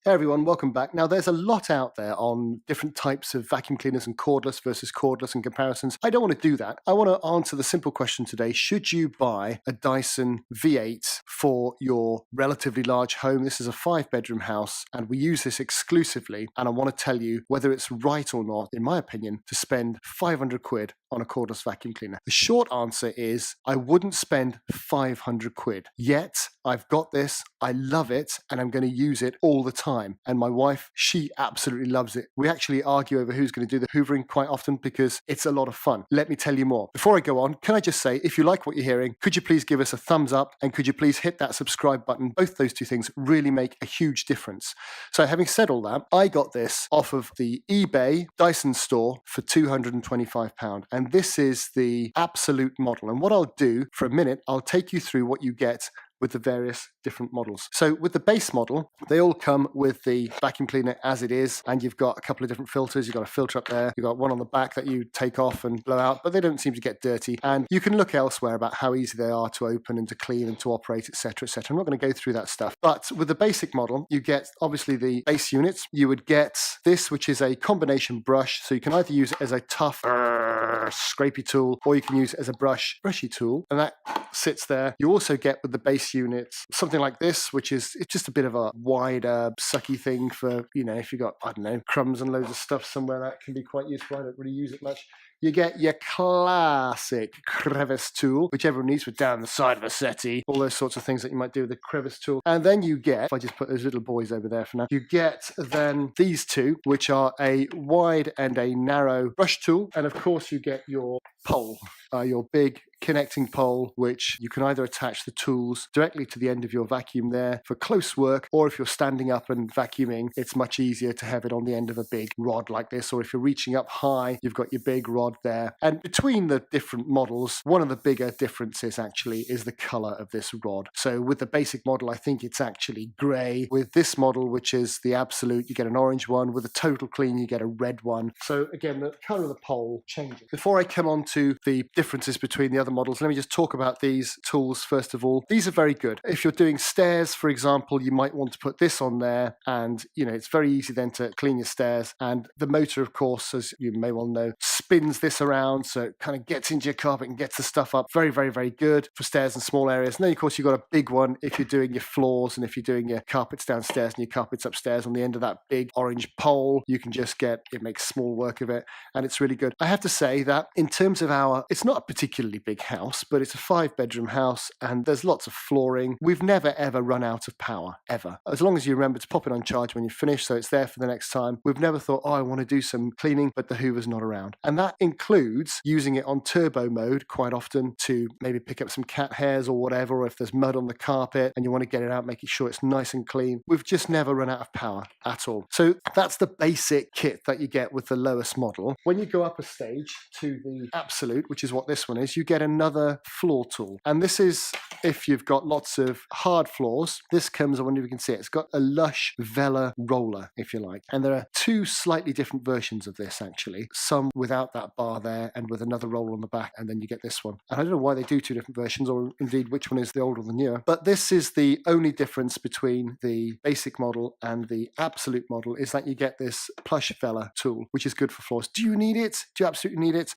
Hey everyone, welcome back. Now, there's a lot out there on different types of vacuum cleaners and cordless versus cordless and comparisons. I don't want to do that. I want to answer the simple question today. Should you buy a Dyson V8 for your relatively large home? This is a 5-bedroom house and we use this exclusively. And I want to tell you whether it's right or not, in my opinion, to spend 500 quid on a cordless vacuum cleaner. The short answer is I wouldn't spend 500 quid. Yet, I've got this, I love it, and I'm going to use it all the time. And my wife, she absolutely loves it. We actually argue over who's going to do the hoovering quite often because it's a lot of fun. Let me tell you more. Before I go on, can I just say, if you like what you're hearing, could you please give us a thumbs up and could you please hit that subscribe button? Both those two things really make a huge difference. So having said all that, I got this off of the eBay Dyson store for £225. And this is the absolute model. And what I'll do for a minute, I'll take you through what you get with the various different models. So with the base model, they all come with the vacuum cleaner as it is, and you've got a couple of different filters. You've got a filter up there, you've got one on the back that you take off and blow out, but they don't seem to get dirty. And you can look elsewhere about how easy they are to open and to clean and to operate, etc., etc. I'm not going to go through that stuff. But with the basic model, you get obviously the base units. You would get this, which is a combination brush. So you can either use it as a tough scrapey tool, or you can use it as a brushy tool, and that sits there. You also get with the base units something like this, which is it's just a bit of a wider sucky thing for, you know, if you've got, I don't know, crumbs and loads of stuff somewhere, that can be quite useful. I don't really use it much. You get your classic crevice tool, which everyone needs for down the side of a settee, all those sorts of things that you might do with a crevice tool. And then you get, if I just put those little boys over there for now, you get then these two, which are a wide and a narrow brush tool. And of course you get your pole, your big connecting pole, which you can either attach the tools directly to the end of your vacuum there for close work, or if you're standing up and vacuuming, it's much easier to have it on the end of a big rod like this, or if you're reaching up high, you've got your big rod there. And between the different models, one of the bigger differences actually is the color of this rod. So with the basic model, I think it's actually gray. With this model, which is the absolute, you get an orange one. With the total clean, you get a red one. So again, the color of the pole changes. Before I come on to the differences between the other models, let me just talk about these tools first of all. These are very good. If you're doing stairs, for example, you might want to put this on there, and you know, it's very easy then to clean your stairs. And the motor, of course, as you may well know, spins this around, so it kind of gets into your carpet and gets the stuff up. Very, very, very good for stairs and small areas. And then, of course, you've got a big one if you're doing your floors and if you're doing your carpets downstairs and your carpets upstairs. On the end of that big orange pole, you can just get, it makes small work of it, and it's really good. I have to say that in terms of it's not a particularly big house, but it's a 5-bedroom house and there's lots of flooring. We've never ever run out of power, ever. As long as you remember to pop it on charge when you finish, so it's there for the next time. We've never thought, oh, I want to do some cleaning, but the hoover's not around. And that includes using it on turbo mode quite often to maybe pick up some cat hairs or whatever, or if there's mud on the carpet and you want to get it out, making sure it's nice and clean. We've just never run out of power at all. So that's the basic kit that you get with the lowest model. When you go up a stage to the absolute, which is what this one is, you get another floor tool. And this is if you've got lots of hard floors. This comes, I wonder if you can see it, it's got a lush Vela roller, if you like. And there are two slightly different versions of this actually. Some without that bar there and with another roller on the back, and then you get this one. And I don't know why they do two different versions, or indeed which one is the older or the newer. But this is the only difference between the basic model and the absolute model, is that you get this plush Vela tool, which is good for floors. Do you need it? Do you absolutely need it?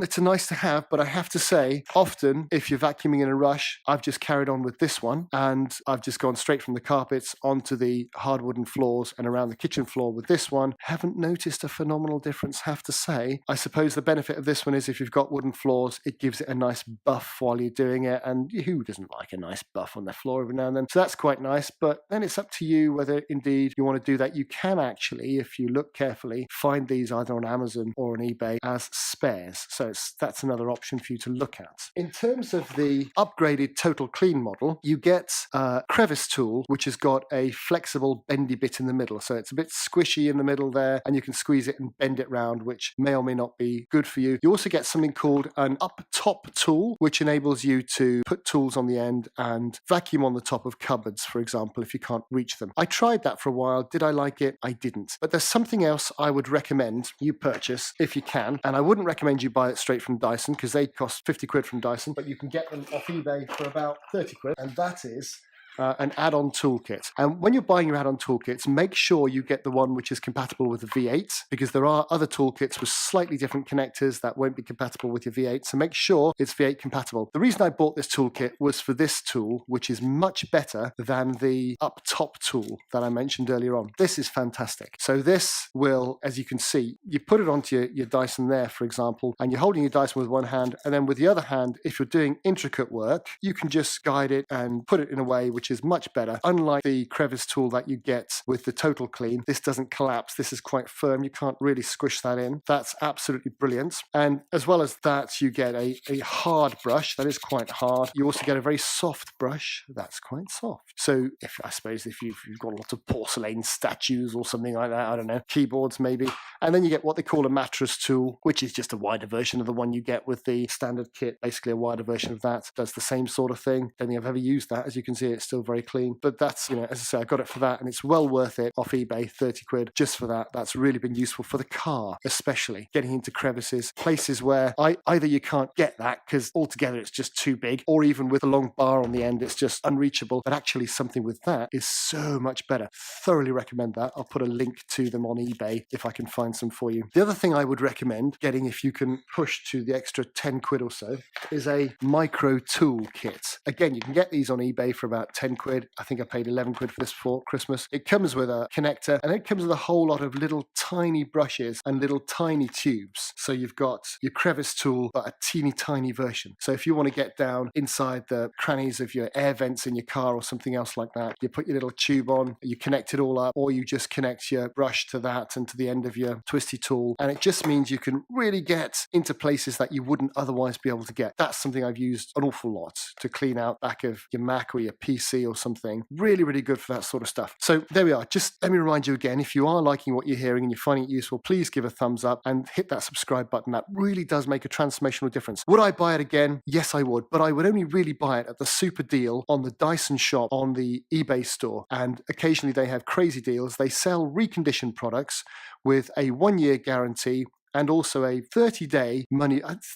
It's a nice to have, but I have to say, often if you're vacuuming in a rush, I've just carried on with this one, and I've just gone straight from the carpets onto the hard wooden floors and around the kitchen floor with this one. Haven't noticed a phenomenal difference, have to say. I suppose the benefit of this one is if you've got wooden floors, it gives it a nice buff while you're doing it, and who doesn't like a nice buff on their floor every now and then? So that's quite nice, but then it's up to you whether indeed you want to do that. You can actually, if you look carefully, find these either on Amazon or on eBay as spares. So that's another option for you to look at. In terms of the upgraded total clean model, you get a crevice tool, which has got a flexible bendy bit in the middle. So it's a bit squishy in the middle there, and you can squeeze it and bend it round, which may or may not be good for you. You also get something called an up top tool, which enables you to put tools on the end and vacuum on the top of cupboards, for example, if you can't reach them. I tried that for a while. Did I like it? I didn't. But there's something else I would recommend you purchase if you can, and I wouldn't recommend you buy it straight from Dyson because they cost 50 quid from Dyson, but you can get them off eBay for about 30 quid, and that is an add-on toolkit. And when you're buying your add-on toolkits, make sure you get the one which is compatible with the V8, because there are other toolkits with slightly different connectors that won't be compatible with your V8. So make sure it's V8 compatible. The reason I bought this toolkit was for this tool, which is much better than the up top tool that I mentioned earlier on. This is fantastic. So this will, as you can see, you put it onto your Dyson there, for example, and you're holding your Dyson with one hand, and then with the other hand, if you're doing intricate work, you can just guide it and put it in a way which is much better. Unlike the crevice tool that you get with the Total Clean, this doesn't collapse. This is quite firm. You can't really squish that in. That's absolutely brilliant. And as well as that, you get a hard brush that is quite hard. You also get a very soft brush that's quite soft. So I suppose if you've got lots of porcelain statues or something like that, I don't know, keyboards maybe. And then you get what they call a mattress tool, which is just a wider version of the one you get with the standard kit, basically a wider version of that. Does the same sort of thing. Don't think I've ever used that. As you can see, it's still very clean. But that's, as I say, I got it for that, and it's well worth it off eBay, 30 quid just for that. That's really been useful for the car, especially getting into crevices, places where either you can't get that because altogether it's just too big, or even with a long bar on the end, it's just unreachable. But actually something with that is so much better. Thoroughly recommend that. I'll put a link to them on eBay if I can find some for you. The other thing I would recommend getting, if you can push to the extra 10 quid or so, is a micro tool kit. Again, you can get these on eBay for about 10 quid. I think I paid 11 quid for this for Christmas. It comes with a connector, and it comes with a whole lot of little tiny brushes and little tiny tubes. So you've got your crevice tool, but a teeny tiny version. So if you want to get down inside the crannies of your air vents in your car or something else like that, you put your little tube on, you connect it all up, or you just connect your brush to that and to the end of your twisty tool. And it just means you can really get into places that you wouldn't otherwise be able to get. That's something I've used an awful lot to clean out back of your Mac or your PC or something. Really, really good for that sort of stuff. So there we are. Just let me remind you again, if you are liking what you're hearing and you're finding it useful, please give a thumbs up and hit that subscribe button. That really does make a transformational difference. Would I buy it again? Yes, I would. But I would only really buy it at the super deal on the Dyson shop on the eBay store. And occasionally they have crazy deals. They sell reconditioned products with a 1-year guarantee, and also a 30-day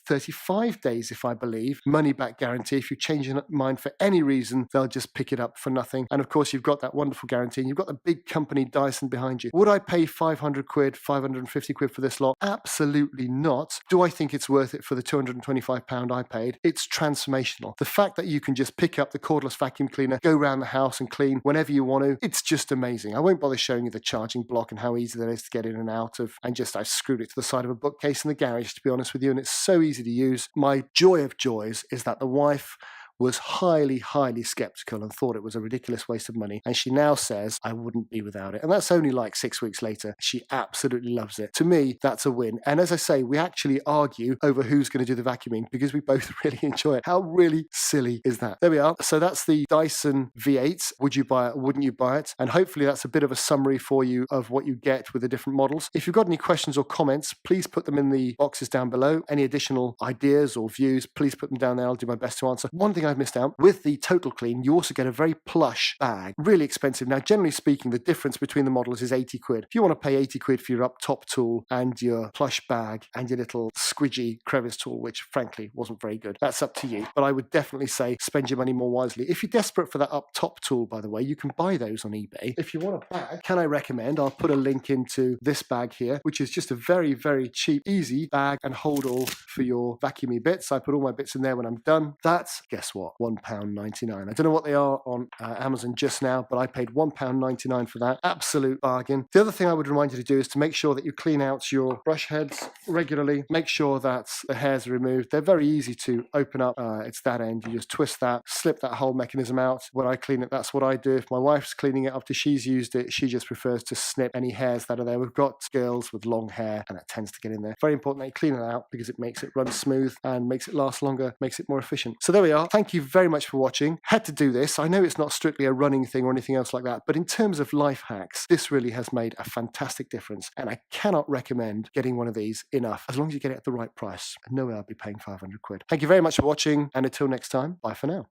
35 days, if I believe, money-back guarantee. If you change your mind for any reason, they'll just pick it up for nothing. And of course, you've got that wonderful guarantee, and you've got the big company Dyson behind you. Would I pay 500 quid, 550 quid for this lot? Absolutely not. Do I think it's worth it for the £225 I paid? It's transformational. The fact that you can just pick up the cordless vacuum cleaner, go around the house and clean whenever you want to, it's just amazing. I won't bother showing you the charging block and how easy that is to get in and out of, and just I've screwed it to the side of a bookcase in the garage, to be honest with you, and it's so easy to use. My joy of joys is that the wife was highly, highly skeptical and thought it was a ridiculous waste of money. And she now says, I wouldn't be without it. And that's only like 6 weeks later. She absolutely loves it. To me, that's a win. And as I say, we actually argue over who's going to do the vacuuming because we both really enjoy it. How really silly is that? There we are. So that's the Dyson V8. Would you buy it? Wouldn't you buy it? And hopefully that's a bit of a summary for you of what you get with the different models. If you've got any questions or comments, please put them in the boxes down below. Any additional ideas or views, please put them down there. I'll do my best to answer. One thing I've missed out, with the Total Clean, you also get a very plush bag. Really expensive. Now, generally speaking, the difference between the models is 80 quid. If you want to pay 80 quid for your up top tool and your plush bag and your little squidgy crevice tool, which frankly wasn't very good, that's up to you. But I would definitely say spend your money more wisely. If you're desperate for that up top tool, by the way, you can buy those on eBay. If you want a bag, can I recommend? I'll put a link into this bag here, which is just a very, very cheap, easy bag and hold all for your vacuumy bits. I put all my bits in there when I'm done. That's, guess what, £1.99. I don't know what they are on Amazon just now, but I paid £1.99 for that. Absolute bargain. The other thing I would remind you to do is to make sure that you clean out your brush heads regularly. Make sure that the hairs are removed. They're very easy to open up. It's that end. You just twist that, slip that whole mechanism out. When I clean it, that's what I do. If my wife's cleaning it after she's used it, she just prefers to snip any hairs that are there. We've got girls with long hair, and that tends to get in there. Very important that you clean it out because it makes it run smooth and makes it last longer, makes it more efficient. So there we are. Thank you very much for watching. Had to do this. I know it's not strictly a running thing or anything else like that, but in terms of life hacks, this really has made a fantastic difference, and I cannot recommend getting one of these enough, as long as you get it at the right price. No way I'll be paying 500 quid. Thank you very much for watching, and until next time, bye for now.